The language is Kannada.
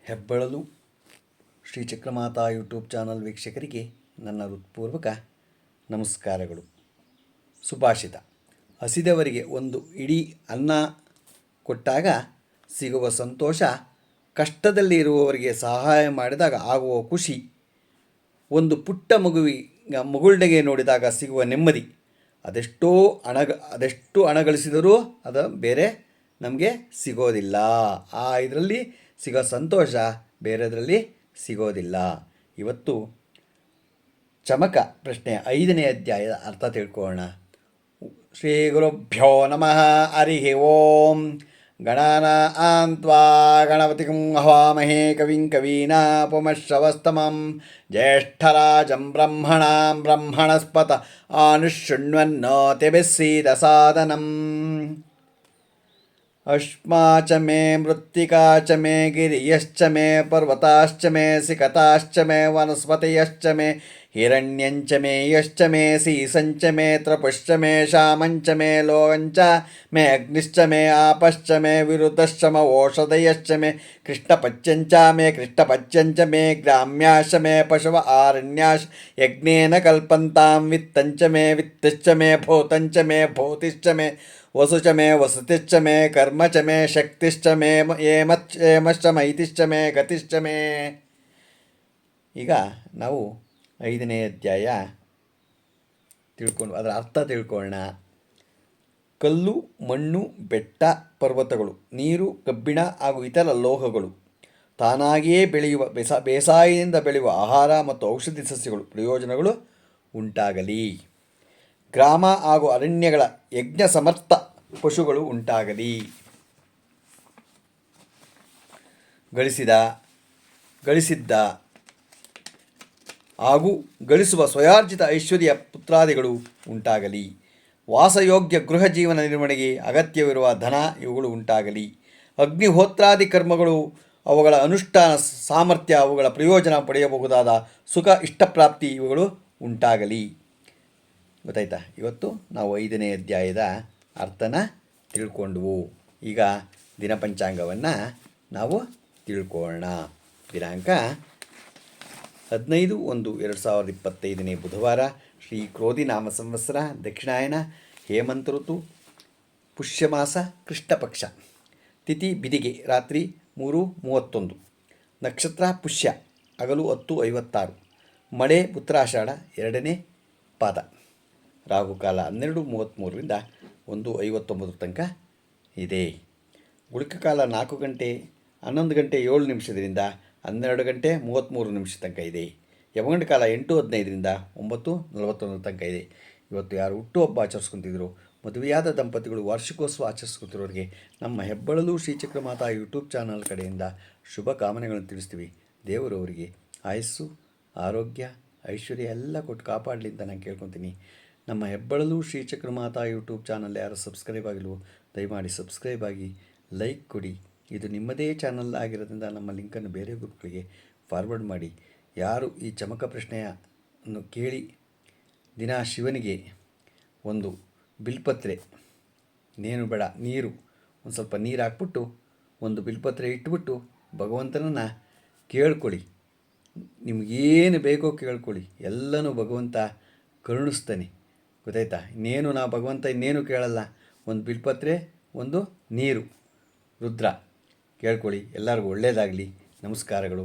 ಹೆಬ್ಬಳಲು ಶ್ರೀ ಚಕ್ರಮಾತಾ ಯೂಟ್ಯೂಬ್ ಚಾನಲ್ ವೀಕ್ಷಕರಿಗೆ ನನ್ನ ಹೃತ್ಪೂರ್ವಕ ನಮಸ್ಕಾರಗಳು. ಸುಭಾಷಿತ: ಹಸಿದವರಿಗೆ ಒಂದು ಇಡೀ ಅನ್ನ ಕೊಟ್ಟಾಗ ಸಿಗುವ ಸಂತೋಷ, ಕಷ್ಟದಲ್ಲಿ ಇರುವವರಿಗೆ ಸಹಾಯ ಮಾಡಿದಾಗ ಆಗುವ ಖುಷಿ, ಒಂದು ಪುಟ್ಟ ಮಗುಳಿಗೆ ನೋಡಿದಾಗ ಸಿಗುವ ನೆಮ್ಮದಿ, ಅದೆಷ್ಟು ಹಣ ಗಳಿಸಿದರೂ ಅದು ಬೇರೆ ನಮಗೆ ಸಿಗೋದಿಲ್ಲ. ಇದರಲ್ಲಿ ಸಿಗೋ ಸಂತೋಷ ಬೇರೆದರಲ್ಲಿ ಸಿಗೋದಿಲ್ಲ. ಇವತ್ತು ಚಮಕ ಪ್ರಶ್ನೆಯ 5ನೇ ಅಧ್ಯಾಯದ ಅರ್ಥ ತಿಳ್ಕೊಳ್ಳೋಣ. ಶ್ರೀ ಗುರುಭ್ಯೋ ನಮಃ. ಹರಿ ಓಂ. ಗಣಾನಾಂ ತ್ವಾ ಗಣಪತಿಂ ಹವಾಮಹೇ ಕವಿಂ ಕವೀನಾಪಮಶ್ರವಸ್ತಮಂ ಜ್ಯೇಷ್ಠರಾಜಂ ಬ್ರಹ್ಮಣಸ್ಪತ ಆನುಶೃಣ್ವನ್ನೋತಿಭಿಃ ಸೀದಸಾದನಂ. ಅಶ್ಮಾಚ ಮೇ ಮೃತ್ತಿಕಾಚ ಮೇ ಗಿರಿಯಶ್ಚ ಮೇ ಪರ್ವತಾಶ್ಚ ಮೇ ಸಿಕತಾಶ್ಚ ಮೇ ವನಸ್ಪತಯಶ್ಚ ಮೇ ಹಿರಣ್ಯಂಚ ಮೇ ಯಶ್ಚ ಮೇ ಸೀಸಂಚ ಮೇ ತ್ರಪುಶ್ಚ ಮೇ ಶಾಮಂಚ ಮೇ ಲೋಹಂಚ ಮೇ ಅಗ್ನಿಶ್ಚ ಮೇ ಆಪಶ್ಚ ಮೇ ವಿರುದ್ಧಶ್ಚ ಮೇ ಓಷಧಯಶ್ಚ ಮೇ ಕೃಷ್ಣಪಚ್ಯಂಚ ಮೇ ಗ್ರಾಮ್ಯಾಶ ಮೇ ಪಶವ ಆರಣ್ಯಾಶ ಯಜ್ಞೇನ ಕಲ್ಪಂತಾಂ ವಿತ್ತಂಚ ಮೇ ವಿತ್ತಶ್ಚ ಮೇ ಭೂತಂಚ ಮೇ ಭೂತಿಶ್ಚ ಮೇ ವಸುಚ ಮೇ ವಸತಿಶ್ಚ ಮೇ ಕರ್ಮ ಚ ಮೇ ಶಕ್ತಿಶ್ಚ ಮೇ ಏಮಶ್ಚ ಮೈತಿಶ್ಚ ಮೇ ಗತಿಶ್ಚ ಮೇ. ಈಗ ನಾವು 5ನೇ ಅಧ್ಯಾಯ ಅದರ ಅರ್ಥ ತಿಳ್ಕೊಳ್ಳೋಣ. ಕಲ್ಲು, ಮಣ್ಣು, ಬೆಟ್ಟ, ಪರ್ವತಗಳು, ನೀರು, ಕಬ್ಬಿಣ ಹಾಗೂ ಇತರ ಲೋಹಗಳು, ತಾನಾಗಿಯೇ ಬೆಳೆಯುವ ಬೇಸಾಯದಿಂದ ಬೆಳೆಯುವ ಆಹಾರ ಮತ್ತು ಔಷಧಿ ಸಸ್ಯಗಳು ಪ್ರಯೋಜನಗಳು ಉಂಟಾಗಲಿ. ಗ್ರಾಮ ಹಾಗೂ ಅರಣ್ಯಗಳ ಯಜ್ಞ ಸಮರ್ಥ ಪಶುಗಳು ಉಂಟಾಗಲಿ. ಗಳಿಸಿದ್ದ ಹಾಗೂ ಗಳಿಸುವ ಸ್ವಯಾರ್ಜಿತ ಐಶ್ವರ್ಯ ಪುತ್ರಾದಿಗಳು ಉಂಟಾಗಲಿ. ವಾಸಯೋಗ್ಯ ಗೃಹ ಜೀವನ ನಿರ್ವಹಣೆಗೆ ಅಗತ್ಯವಿರುವ ಧನ ಇವುಗಳು ಉಂಟಾಗಲಿ. ಅಗ್ನಿಹೋತ್ರಾದಿ ಕರ್ಮಗಳು, ಅವುಗಳ ಅನುಷ್ಠಾನ ಸಾಮರ್ಥ್ಯ, ಅವುಗಳ ಪ್ರಯೋಜನ ಪಡೆಯಬಹುದಾದ ಸುಖ, ಇಷ್ಟಪ್ರಾಪ್ತಿ ಇವುಗಳು ಉಂಟಾಗಲಿ. ಗೊತ್ತಾಯ್ತಾ? ಇವತ್ತು ನಾವು 5ನೇ ಅಧ್ಯಾಯದ ಅರ್ಥನ ತಿಳ್ಕೊಂಡ್ವು. ಈಗ ದಿನಪಂಚಾಂಗವನ್ನು ನಾವು ತಿಳ್ಕೊಳ್ಳೋಣ. ದಿನಾಂಕ 15/1/2025 ಬುಧವಾರ. ಶ್ರೀ ಕ್ರೋಧಿ ನಾಮ ಸಂವತ್ಸರ, ದಕ್ಷಿಣಾಯನ, ಹೇಮಂತ ಋತು, ಪುಷ್ಯಮಾಸ, ಕೃಷ್ಣಪಕ್ಷ. ತಿಥಿ ಬಿದಿಗೆ, ರಾತ್ರಿ 3:31. ನಕ್ಷತ್ರ ಪುಷ್ಯ, ಹಗಲು 10:56. ಮಳೆ ಉತ್ತರಾಷಾಢ 2ನೇ ಪಾದ. ರಾಹುಕಾಲ 12:33ರಿಂದ 1:59 ತನಕ ಇದೆ. ಗುಳಿಕ ಕಾಲ 4 ಗಂಟೆ 11 ಗಂಟೆ 7 ನಿಮಿಷದಿಂದ 12 ಗಂಟೆ 33 ನಿಮಿಷ ತನಕ ಇದೆ. ಯಮಗಂಡ ಕಾಲ 8:15ರಿಂದ 9:41 ತನಕ ಇದೆ. ಇವತ್ತು ಯಾರು ಹುಟ್ಟುಹಬ್ಬ ಆಚರಿಸ್ಕೊತಿದ್ರು, ಮದುವೆಯಾದ ದಂಪತಿಗಳು, ವಾರ್ಷಿಕೋತ್ಸವ ಆಚರಿಸ್ಕೊತಿರೋರಿಗೆ ನಮ್ಮ ಹೆಬ್ಬಳಲು ಶ್ರೀಚಕ್ರಮಾತಾ ಯೂಟ್ಯೂಬ್ ಚಾನಲ್ ಕಡೆಯಿಂದ ಶುಭ ಕಾಮನೆಗಳನ್ನು ತಿಳಿಸ್ತೀವಿ. ದೇವರು ಅವರಿಗೆ ಆಯಸ್ಸು, ಆರೋಗ್ಯ, ಐಶ್ವರ್ಯ ಎಲ್ಲ ಕೊಟ್ಟು ಕಾಪಾಡಲಿ ಅಂತ ನಾನು ಕೇಳ್ಕೊತೀನಿ. ನಮ್ಮ ಹೆಬ್ಬಳಲು ಶ್ರೀಚಕ್ರಮಾತಾ ಯೂಟ್ಯೂಬ್ ಚಾನಲ್ ಯಾರು ಸಬ್ಸ್ಕ್ರೈಬ್ ಆಗಿಲ್ವೋ ದಯಮಾಡಿ ಸಬ್ಸ್ಕ್ರೈಬ್ ಆಗಿ, ಲೈಕ್ ಕೊಡಿ. ಇದು ನಿಮ್ಮದೇ ಚಾನಲ್ ಆಗಿರೋದ್ರಿಂದ ನಮ್ಮ ಲಿಂಕನ್ನು ಬೇರೆ ಗ್ರೂಪ್ಗಳಿಗೆ ಫಾರ್ವರ್ಡ್ ಮಾಡಿ. ಯಾರು ಈ ಚಮಕ ಪ್ರಶ್ನೆಯನ್ನು ಕೇಳಿ ದಿನ ಶಿವನಿಗೆ ಒಂದು ಬಿಲ್ಪತ್ರೆ, ನೇನು ಬೇಡ, ನೀರು, ಒಂದು ಸ್ವಲ್ಪ ನೀರು ಹಾಕ್ಬಿಟ್ಟು ಒಂದು ಬಿಲ್ಪತ್ರೆ ಇಟ್ಬಿಟ್ಟು ಭಗವಂತನನ್ನು ಕೇಳ್ಕೊಳ್ಳಿ. ನಿಮಗೇನು ಬೇಕೋ ಕೇಳ್ಕೊಳ್ಳಿ, ಎಲ್ಲನೂ ಭಗವಂತ ಕರುಣಿಸ್ತಾನೆ. ಗೊತ್ತಾಯ್ತಾ? ಇನ್ನೇನು ಕೇಳಲ್ಲ. ಒಂದು ಬಿಲ್ಪತ್ರೆ, ಒಂದು ನೀರು, ರುದ್ರ ಕೇಳ್ಕೊಳ್ಳಿ. ಎಲ್ಲರಿಗೂ ಒಳ್ಳೆಯದಾಗಲಿ. ನಮಸ್ಕಾರಗಳು.